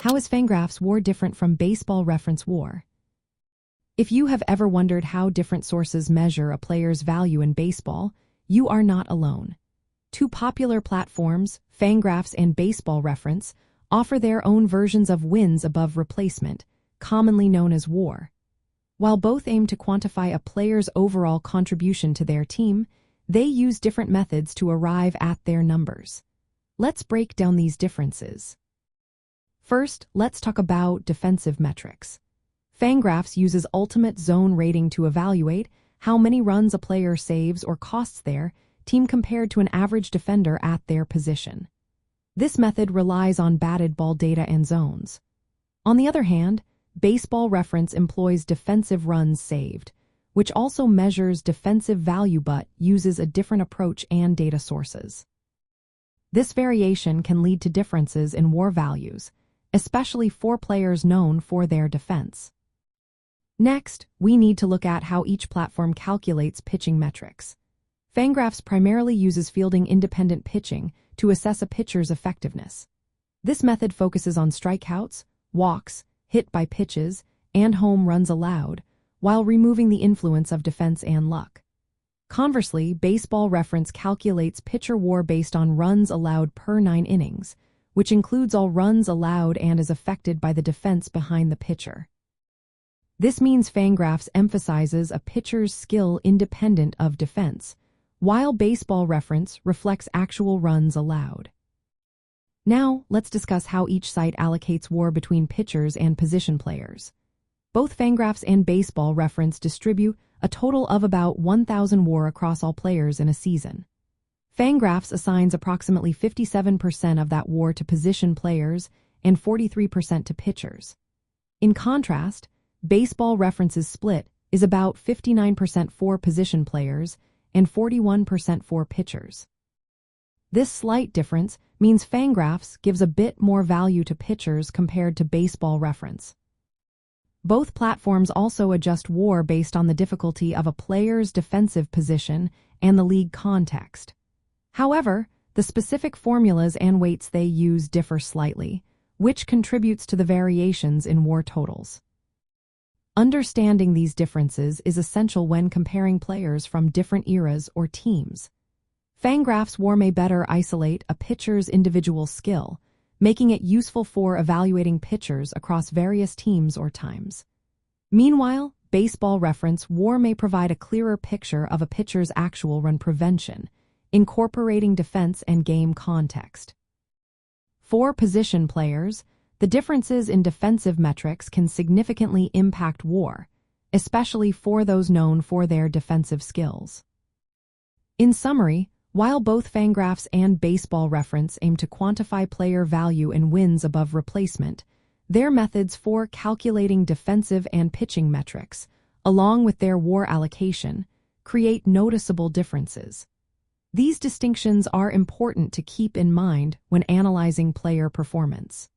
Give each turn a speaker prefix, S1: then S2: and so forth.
S1: How is Fangraphs WAR different from baseball reference WAR? If you have ever wondered how different sources measure a player's value in baseball, you are not alone. Two popular platforms, Fangraphs and Baseball Reference, offer their own versions of wins above replacement, commonly known as WAR. While both aim to quantify a player's overall contribution to their team, they use different methods to arrive at their numbers. Let's break down these differences. First, let's talk about defensive metrics. Fangraphs uses ultimate zone rating to evaluate how many runs a player saves or costs their team compared to an average defender at their position. This method relies on batted ball data and zones. On the other hand, Baseball Reference employs defensive runs saved, which also measures defensive value but uses a different approach and data sources. This variation can lead to differences in WAR values, especially for players known for their defense. Next, we need to look at how each platform calculates pitching metrics. Fangraphs primarily uses fielding-independent pitching to assess a pitcher's effectiveness. This method focuses on strikeouts, walks, hit by pitches, and home runs allowed, while removing the influence of defense and luck. Conversely, Baseball Reference calculates pitcher WAR based on runs allowed per 9 innings, which includes all runs allowed and is affected by the defense behind the pitcher. This means Fangraphs emphasizes a pitcher's skill independent of defense, while Baseball Reference reflects actual runs allowed. Now, let's discuss how each site allocates WAR between pitchers and position players. Both Fangraphs and Baseball Reference distribute a total of about 1,000 WAR across all players in a season. Fangraphs assigns approximately 57% of that WAR to position players and 43% to pitchers. In contrast, Baseball Reference's split is about 59% for position players and 41% for pitchers. This slight difference means Fangraphs gives a bit more value to pitchers compared to Baseball Reference. Both platforms also adjust WAR based on the difficulty of a player's defensive position and the league context. However, the specific formulas and weights they use differ slightly, which contributes to the variations in WAR totals. Understanding these differences is essential when comparing players from different eras or teams. Fangraphs WAR may better isolate a pitcher's individual skill, making it useful for evaluating pitchers across various teams or times. Meanwhile, Baseball Reference WAR may provide a clearer picture of a pitcher's actual run prevention, incorporating defense and game context. For position players, the differences in defensive metrics can significantly impact WAR, especially for those known for their defensive skills. In summary, while both Fangraphs and Baseball Reference aim to quantify player value in wins above replacement, their methods for calculating defensive and pitching metrics, along with their WAR allocation, create noticeable differences. These distinctions are important to keep in mind when analyzing player performance.